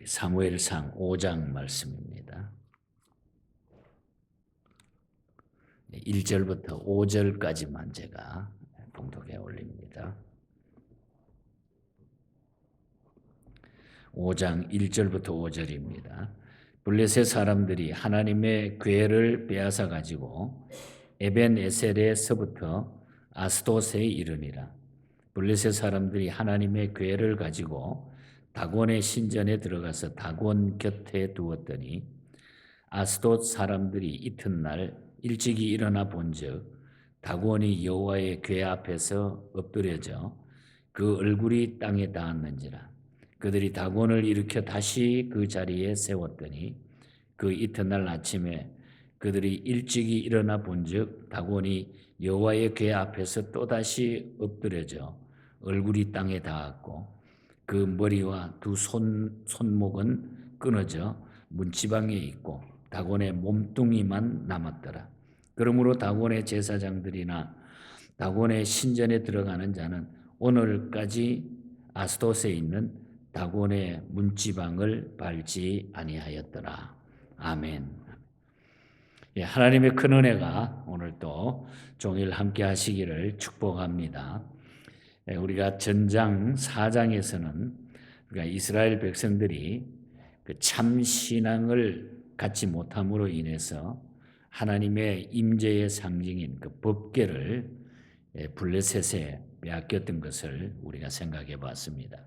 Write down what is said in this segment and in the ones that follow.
사무엘상 5장 말씀입니다. 1절부터 5절까지만 제가 봉독해 올립니다. 5장 1절부터 5절입니다. 블레셋 사람들이 하나님의 궤를 빼앗아 가지고 에벤에셀에서부터 아스돗에 이르니라. 블레셋 사람들이 하나님의 궤를 가지고 다곤의 신전에 들어가서 다곤 곁에 두었더니 아스돗 사람들이 이튿날 일찍이 일어나 본즉 다곤이 여호와의 궤 앞에서 엎드려져 그 얼굴이 땅에 닿았는지라. 그들이 다곤을 일으켜 다시 그 자리에 세웠더니 그 이튿날 아침에 그들이 일찍이 일어나 본즉 다곤이 여호와의 궤 앞에서 또다시 엎드려져 얼굴이 땅에 닿았고 그 머리와 두 손목은 끊어져 문지방에 있고 다곤의 몸뚱이만 남았더라. 그러므로 다곤의 제사장들이나 다곤의 신전에 들어가는 자는 오늘까지 아스돗에 있는 다곤의 문지방을 밟지 아니하였더라. 아멘. 하나님의 큰 은혜가 오늘 또 종일 함께 하시기를 축복합니다. 우리가 전장 4장에서는 우리가 이스라엘 백성들이 그 참 신앙을 갖지 못함으로 인해서 하나님의 임재의 상징인 그 법궤를 블레셋에 빼앗겼던 것을 우리가 생각해 봤습니다.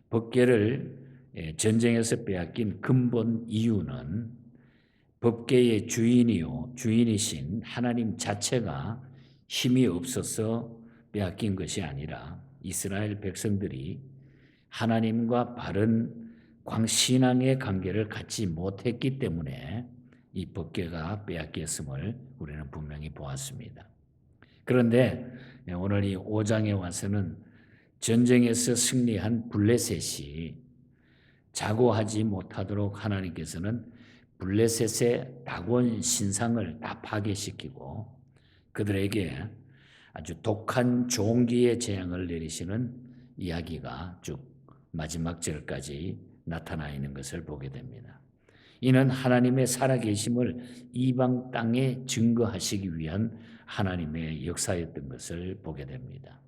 법궤를 전쟁에서 빼앗긴 근본 이유는 법궤의 주인이신 하나님 자체가 힘이 없어서 빼앗긴 것이 아니라 이스라엘 백성들이 하나님과 바른 신앙의 관계를 갖지 못했기 때문에 이 법궤가 빼앗겼음을 우리는 분명히 보았습니다. 그런데 오늘 이 5장에 와서는 전쟁에서 승리한 블레셋이 자고하지 못하도록 하나님께서는 블레셋의 다곤 신상을 다 파괴시키고 그들에게 아주 독한 종기의 재앙을 내리시는 이야기가 쭉 마지막 절까지 나타나 있는 것을 보게 됩니다. 이는 하나님의 살아계심을 이방 땅에 증거하시기 위한 하나님의 역사였던 것을 보게 됩니다.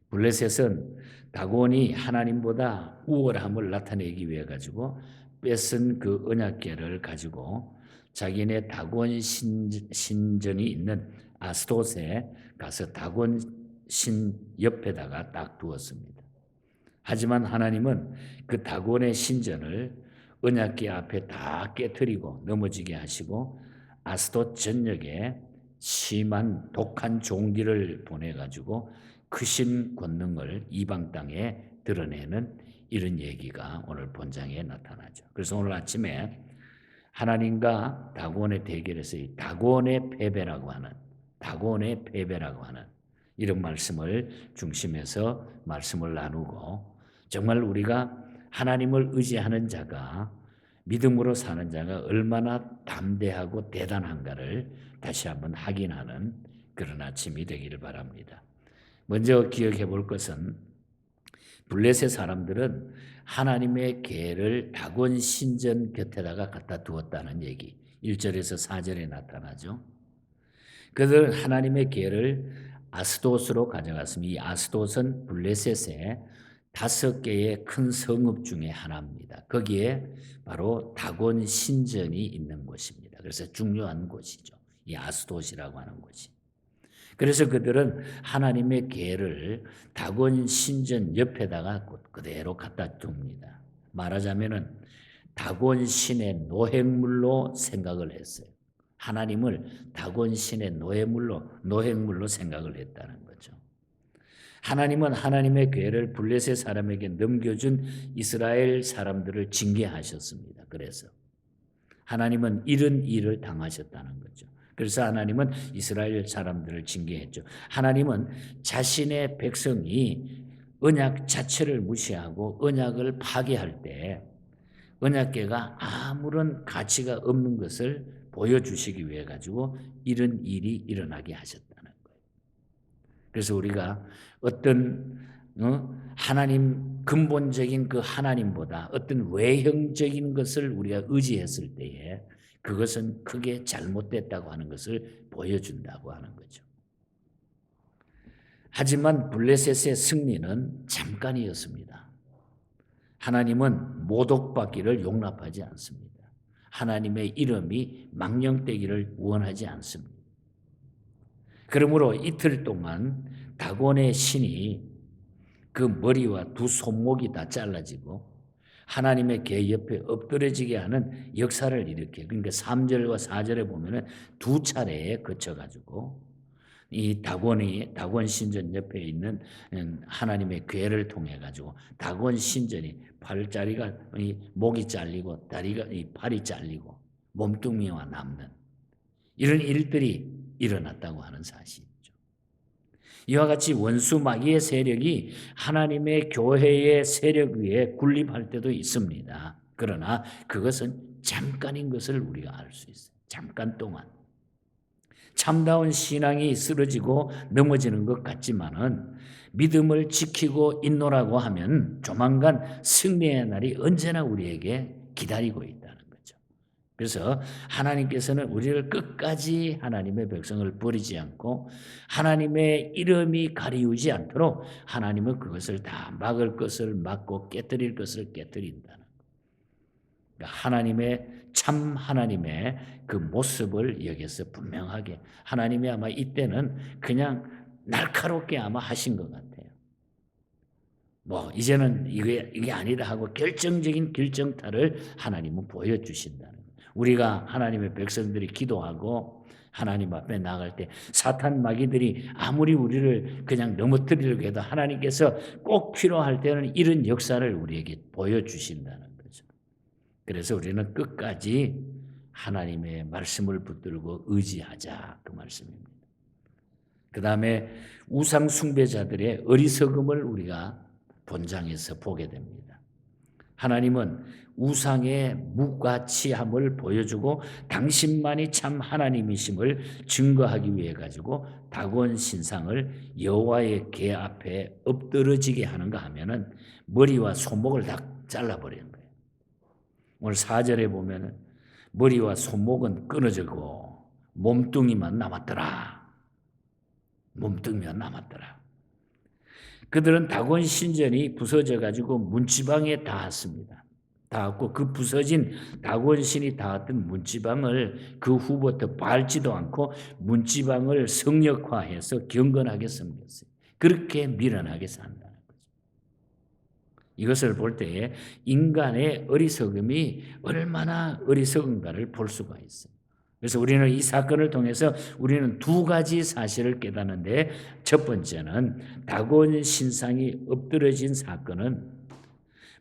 블레셋은 다곤이 하나님보다 우월함을 나타내기 위해 가지고 뺏은 그 언약궤를 가지고 자기네 다곤 신전이 있는 아스돗에 가서 다곤 신 옆에다가 딱 두었습니다. 하지만 하나님은 그 다곤의 신전을 언약궤 앞에 다 깨트리고 넘어지게 하시고 아스돗 전역에 심한 독한 종기를 보내가지고 크신 권능을 이방 땅에 드러내는 이런 얘기가 오늘 본장에 나타나죠. 그래서 오늘 아침에 하나님과 다곤의 대결에서 이 다곤의 패배라고 하는 이런 말씀을 중심해서 말씀을 나누고 정말 우리가 하나님을 의지하는 자가 믿음으로 사는 자가 얼마나 담대하고 대단한가를 다시 한번 확인하는 그런 아침이 되기를 바랍니다. 먼저 기억해 볼 것은 블레셋 사람들은 하나님의 궤를 다곤 신전 곁에다가 갖다 두었다는 얘기 1절에서 4절에 나타나죠. 그들 하나님의 궤를 아스돗으로 가져갔습니다. 이 아스돗은 블레셋의 5개의 큰 성읍 중에 하나입니다. 거기에 바로 다곤 신전이 있는 곳입니다. 그래서 중요한 곳이죠. 이 아스돗이라고 하는 곳이. 그래서 그들은 하나님의 궤를 다곤 신전 옆에다가 그대로 갖다 둡니다. 말하자면은 다곤 신의 노획물로 생각을 했어요. 하나님을 다곤 신의 노획물로 생각을 했다는 거죠. 하나님은 하나님의 궤를 블레셋 사람에게 넘겨준 이스라엘 사람들을 징계하셨습니다. 그래서 하나님은 이런 일을 당하셨다는 거죠. 그래서 하나님은 이스라엘 사람들을 징계했죠. 하나님은 자신의 백성이 언약 자체를 무시하고 언약을 파괴할 때 언약궤가 아무런 가치가 없는 것을 보여주시기 위해 가지고 이런 일이 일어나게 하셨다는 거예요. 그래서 우리가 어떤 하나님 근본적인 그 하나님보다 어떤 외형적인 것을 우리가 의지했을 때에 그것은 크게 잘못됐다고 하는 것을 보여준다고 하는 거죠. 하지만 블레셋의 승리는 잠깐이었습니다. 하나님은 모독받기를 용납하지 않습니다. 하나님의 이름이 망령되기를 원하지 않습니다. 그러므로 이틀 동안 다곤의 신이 그 머리와 두 손목이 다 잘라지고 하나님의 궤 옆에 엎드려지게 하는 역사를 일으켜요. 그러니까 3절과 4절에 보면은 두 차례에 거쳐가지고 이 다곤 신전 옆에 있는 하나님의 궤를 통해 가지고 다곤 신전이 팔자리가 목이 잘리고 다리가 팔이 잘리고 몸뚱이와 남는 이런 일들이 일어났다고 하는 사실이죠. 이와 같이 원수 마귀의 세력이 하나님의 교회의 세력 위에 군립할 때도 있습니다. 그러나 그것은 잠깐인 것을 우리가 알 수 있어요. 잠깐 동안. 참다운 신앙이 쓰러지고 넘어지는 것 같지만은 믿음을 지키고 있노라고 하면 조만간 승리의 날이 언제나 우리에게 기다리고 있다는 거죠. 그래서 하나님께서는 우리를 끝까지 하나님의 백성을 버리지 않고 하나님의 이름이 가리우지 않도록 하나님은 그것을 다 막을 것을 막고 깨뜨릴 것을 깨뜨린다는 거예요. 참 하나님의 그 모습을 여기서 분명하게 하나님이 아마 이때는 그냥 날카롭게 아마 하신 것 같아요. 이제는 이게 아니다 하고 결정적인 결정타를 하나님은 보여주신다는 거예요. 우리가 하나님의 백성들이 기도하고 하나님 앞에 나갈 때 사탄 마귀들이 아무리 우리를 그냥 넘어뜨리려고 해도 하나님께서 꼭 필요할 때는 이런 역사를 우리에게 보여주신다는 거죠. 그래서 우리는 끝까지 하나님의 말씀을 붙들고 의지하자 그 말씀입니다. 그 다음에 우상 숭배자들의 어리석음을 우리가 본장에서 보게 됩니다. 하나님은 우상의 무가치함을 보여주고 당신만이 참 하나님이심을 증거하기 위해 가지고 다곤 신상을 여호와의 궤 앞에 엎드러지게 하는가 하면은 머리와 손목을 다 잘라버리는 거예요. 오늘 4절에 보면은 머리와 손목은 끊어지고 몸뚱이만 남았더라. 몸뚱이만 남았더라. 그들은 다곤 신전이 부서져 가지고 문지방에 닿았습니다. 닿았고 그 부서진 다곤 신이 닿았던 문지방을 그 후부터 밟지도 않고 문지방을 성역화해서 경건하게 섬겼어요. 그렇게 미련하게 산다는 거죠. 이것을 볼 때에 인간의 어리석음이 얼마나 어리석은가를 볼 수가 있어요. 그래서 우리는 이 사건을 통해서 우리는 두 가지 사실을 깨닫는데 첫 번째는 다곤 신상이 엎드러진 사건은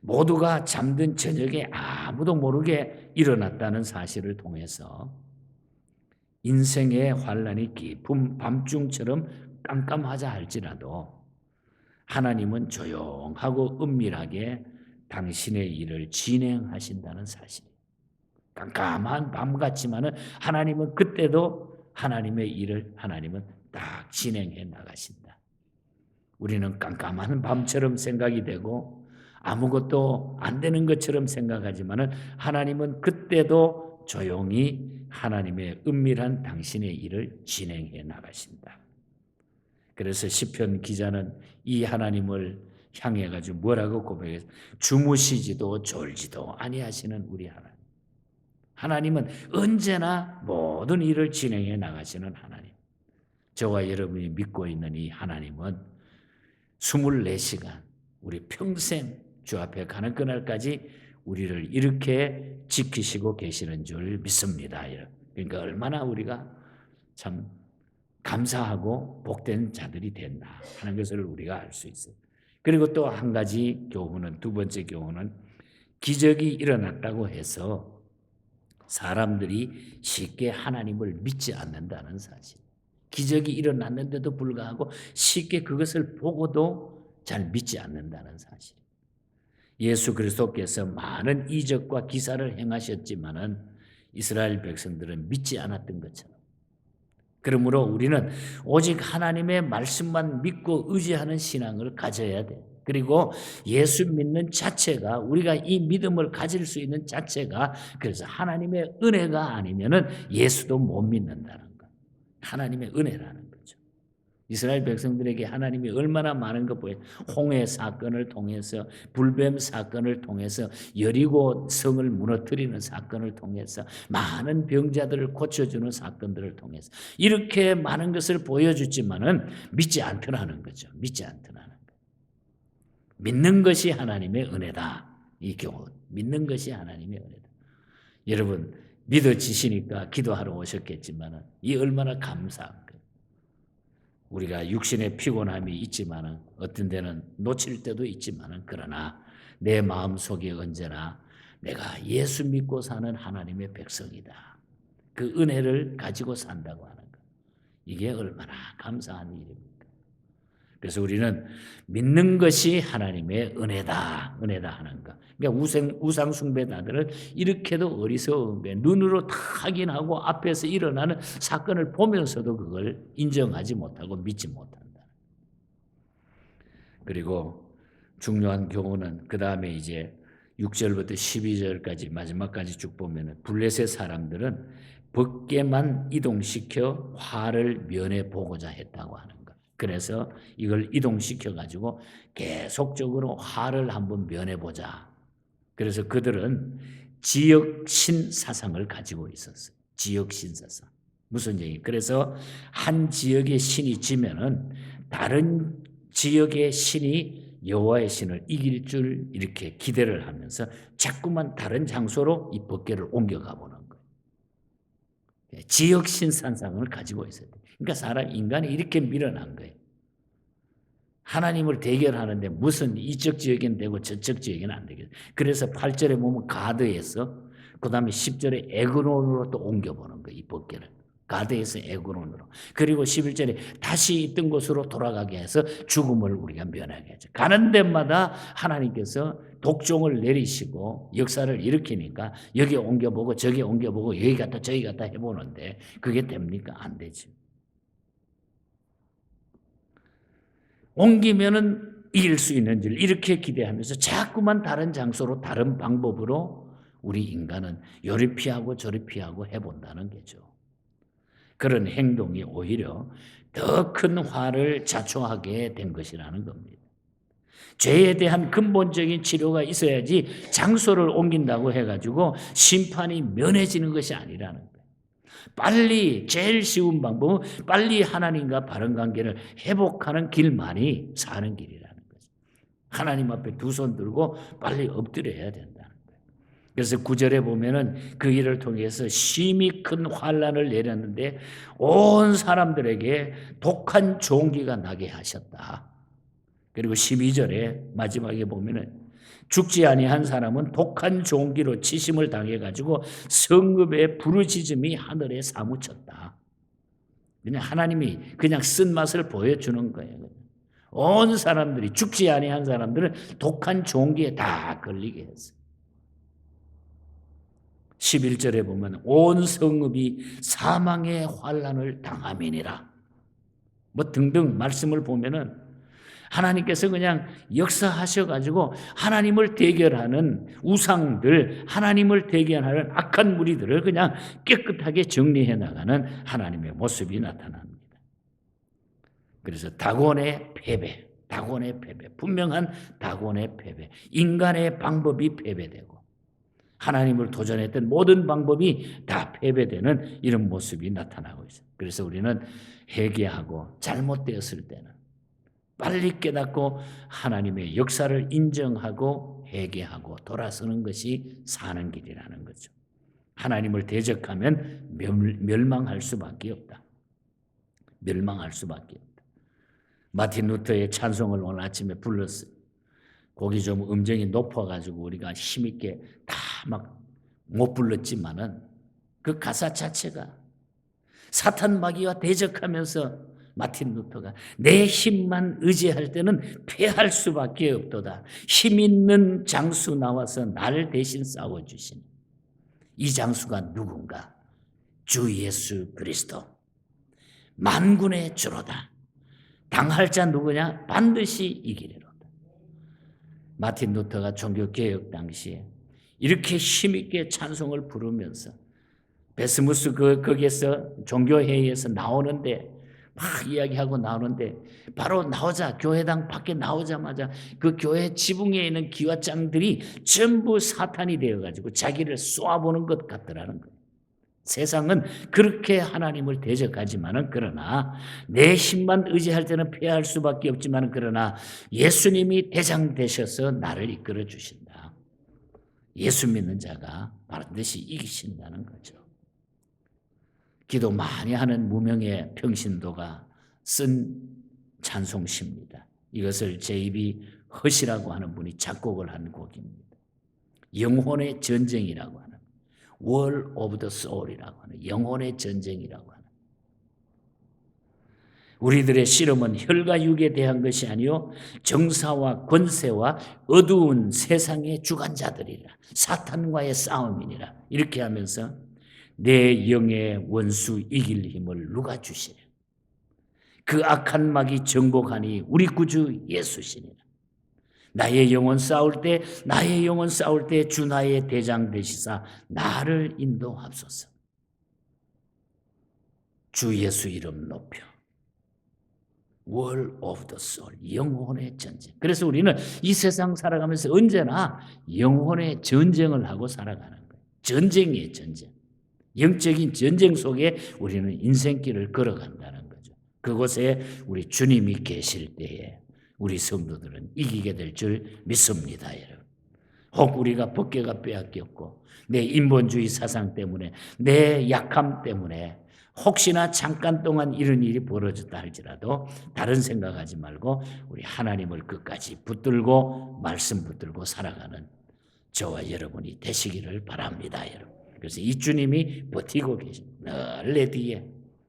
모두가 잠든 저녁에 아무도 모르게 일어났다는 사실을 통해서 인생의 환란이 깊은 밤중처럼 깜깜하자 할지라도 하나님은 조용하고 은밀하게 당신의 일을 진행하신다는 사실. 깜깜한 밤 같지만은 하나님은 그때도 하나님의 일을 하나님은 딱 진행해 나가신다. 우리는 깜깜한 밤처럼 생각이 되고 아무것도 안 되는 것처럼 생각하지만은 하나님은 그때도 조용히 하나님의 은밀한 당신의 일을 진행해 나가신다. 그래서 시편 기자는 이 하나님을 향해 가지고 뭐라고 고백해서 주무시지도 졸지도 아니하시는 우리 하나님. 하나님은 언제나 모든 일을 진행해 나가시는 하나님. 저와 여러분이 믿고 있는 이 하나님은 24시간 우리 평생 주 앞에 가는 그날까지 우리를 이렇게 지키시고 계시는 줄 믿습니다. 그러니까 얼마나 우리가 참 감사하고 복된 자들이 된다 하는 것을 우리가 알 수 있어요. 그리고 또 한 가지 교훈은, 두 번째 교훈은 기적이 일어났다고 해서 사람들이 쉽게 하나님을 믿지 않는다는 사실. 기적이 일어났는데도 불구하고 쉽게 그것을 보고도 잘 믿지 않는다는 사실. 예수 그리스도께서 많은 이적과 기사를 행하셨지만은 이스라엘 백성들은 믿지 않았던 것처럼. 그러므로 우리는 오직 하나님의 말씀만 믿고 의지하는 신앙을 가져야 돼. 그리고 예수 믿는 자체가, 우리가 이 믿음을 가질 수 있는 자체가, 그래서 하나님의 은혜가 아니면은 예수도 못 믿는다는 거. 하나님의 은혜라는 거죠. 이스라엘 백성들에게 하나님이 얼마나 많은 것 보여요. 홍해 사건을 통해서, 불뱀 사건을 통해서, 여리고 성을 무너뜨리는 사건을 통해서, 많은 병자들을 고쳐주는 사건들을 통해서 이렇게 많은 것을 보여주지만은 믿지 않더라는 거죠. 믿지 않더라는 거예요. 믿는 것이 하나님의 은혜다. 이 교훈. 믿는 것이 하나님의 은혜다. 여러분 믿어지시니까 기도하러 오셨겠지만은 이 얼마나 감사한 거예요. 우리가 육신의 피곤함이 있지만은 어떤 데는 놓칠 때도 있지만은 그러나 내 마음속에 언제나 내가 예수 믿고 사는 하나님의 백성이다. 그 은혜를 가지고 산다고 하는 것. 이게 얼마나 감사한 일입니까? 그래서 우리는 믿는 것이 하나님의 은혜다. 은혜다 하는 것. 그러니까 우상 숭배자들은 이렇게도 어리석은 거예요. 눈으로 다 확인하고 앞에서 일어나는 사건을 보면서도 그걸 인정하지 못하고 믿지 못한다. 그리고 중요한 교훈은 그 다음에 이제 6절부터 12절까지 마지막까지 쭉 보면은 블레셋 사람들은 벗게만 이동시켜 화를 면해 보고자 했다고 하는 것. 그래서 이걸 이동시켜 가지고 계속적으로 화를 한번 면해 보자. 그래서 그들은 지역신 사상을 가지고 있었어요. 지역신 사상. 무슨 얘기? 그래서 한 지역의 신이 지면은 다른 지역의 신이 여호와의 신을 이길 줄 이렇게 기대를 하면서 자꾸만 다른 장소로 이 법궤를 옮겨가 보는 거예요. 지역신 사상을 가지고 있어야 돼요. 그러니까 인간이 이렇게 밀어난 거예요. 하나님을 대결하는데 무슨 이쪽 지역에는 되고 저쪽 지역에는 안 되겠어요. 그래서 8절에 보면 가드에서 그 다음에 10절에 에그론으로 또 옮겨보는 거예요. 이 법궤를. 가드에서 에그론으로. 그리고 11절에 다시 있던 곳으로 돌아가게 해서 죽음을 우리가 면하게 하죠. 가는 데마다 하나님께서 독종을 내리시고 역사를 일으키니까 여기 옮겨보고 저기 옮겨보고 여기 갔다 저기 갔다 해보는데 그게 됩니까? 안 되죠. 옮기면은 이길 수 있는 줄 이렇게 기대하면서 자꾸만 다른 장소로 다른 방법으로 우리 인간은 요리 피하고 저리 피하고 해본다는 거죠. 그런 행동이 오히려 더 큰 화를 자초하게 된 것이라는 겁니다. 죄에 대한 근본적인 치료가 있어야지 장소를 옮긴다고 해가지고 심판이 면해지는 것이 아니라는 거예요. 빨리 제일 쉬운 방법은 빨리 하나님과 바른 관계를 회복하는 길만이 사는 길이라는 거죠. 하나님 앞에 두 손 들고 빨리 엎드려야 된다는 거예요. 그래서 9절에 보면은 그 일을 통해서 심히 큰 환난을 내렸는데 온 사람들에게 독한 종기가 나게 하셨다. 그리고 12절에 마지막에 보면은 죽지 아니한 사람은 독한 종기로 치심을 당해가지고 성읍의 부르짖음이 하늘에 사무쳤다. 그냥 하나님이 그냥 쓴맛을 보여주는 거예요. 온 사람들이 죽지 아니한 사람들은 독한 종기에 다 걸리게 했어요. 11절에 보면 온 성읍이 사망의 환난을 당함이니라. 뭐 등등 말씀을 보면은 하나님께서 그냥 역사하셔가지고 하나님을 대결하는 우상들, 하나님을 대결하는 악한 무리들을 그냥 깨끗하게 정리해 나가는 하나님의 모습이 나타납니다. 그래서 다곤의 패배, 분명한 다곤의 패배, 인간의 방법이 패배되고 하나님을 도전했던 모든 방법이 다 패배되는 이런 모습이 나타나고 있어요. 그래서 우리는 회개하고 잘못되었을 때는 빨리 깨닫고 하나님의 역사를 인정하고 회개하고 돌아서는 것이 사는 길이라는 거죠. 하나님을 대적하면 멸망할 수밖에 없다. 멸망할 수밖에 없다. 마틴 루터의 찬송을 오늘 아침에 불렀어요. 곡이 좀 음정이 높아가지고 우리가 힘있게 다 막 못 불렀지만은 그 가사 자체가 사탄 마귀와 대적하면서 마틴 루터가 내 힘만 의지할 때는 패할 수밖에 없도다. 힘 있는 장수 나와서 나를 대신 싸워주신 이 장수가 누군가? 주 예수 그리스도. 만군의 주로다. 당할 자 누구냐? 반드시 이기리로다. 마틴 루터가 종교개혁 당시에 이렇게 힘있게 찬송을 부르면서 베스무스 거기에서 종교회의에서 나오는데 막 이야기하고 나오는데 바로 나오자 교회당 밖에 나오자마자 그 교회 지붕에 있는 기와장들이 전부 사탄이 되어가지고 자기를 쏘아보는 것 같더라는 거예요. 세상은 그렇게 하나님을 대적하지만은 그러나 내 힘만 의지할 때는 패할 수밖에 없지만은 그러나 예수님이 대장 되셔서 나를 이끌어 주신다. 예수 믿는 자가 반드시 이기신다는 거죠. 기도 많이 하는 무명의 평신도가 쓴 찬송시입니다. 이것을 제이비 헛이라고 하는 분이 작곡을 한 곡입니다. 영혼의 전쟁이라고 하는 War of the Soul이라고 하는 영혼의 전쟁이라고 하는 우리들의 씨름은 혈과 육에 대한 것이 아니요 정사와 권세와 어두운 세상의 주관자들이라 사탄과의 싸움이니라 이렇게 하면서 내 영의 원수 이길 힘을 누가 주시랴 그 악한 마귀 정복하니 우리 구주 예수시니라 나의 영혼 싸울 때 주 나의 대장 되시사 나를 인도하소서. 주 예수 이름 높여 War of the Soul 영혼의 전쟁. 그래서 우리는 이 세상 살아가면서 언제나 영혼의 전쟁을 하고 살아가는 거예요. 전쟁이에요, 전쟁. 영적인 전쟁 속에 우리는 인생길을 걸어간다는 거죠. 그곳에 우리 주님이 계실 때에 우리 성도들은 이기게 될 줄 믿습니다, 여러분. 혹 우리가 법궤가 빼앗겼고 내 인본주의 사상 때문에 내 약함 때문에 혹시나 잠깐 동안 이런 일이 벌어졌다 할지라도 다른 생각하지 말고 우리 하나님을 끝까지 붙들고 말씀 붙들고 살아가는 저와 여러분이 되시기를 바랍니다, 여러분. 그래서 이 주님이 버티고 계십니다. 늘 내 뒤에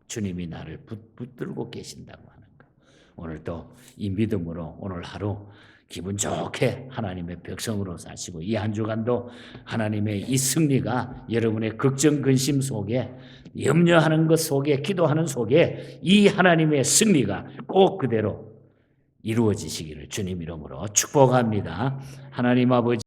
주님이 나를 붙들고 계신다고 하는 거. 오늘도 이 믿음으로 오늘 하루 기분 좋게 하나님의 백성으로 사시고 이 한 주간도 하나님의 이 승리가 여러분의 걱정 근심 속에 염려하는 것 속에 기도하는 속에 이 하나님의 승리가 꼭 그대로 이루어지시기를 주님 이름으로 축복합니다. 하나님 아버지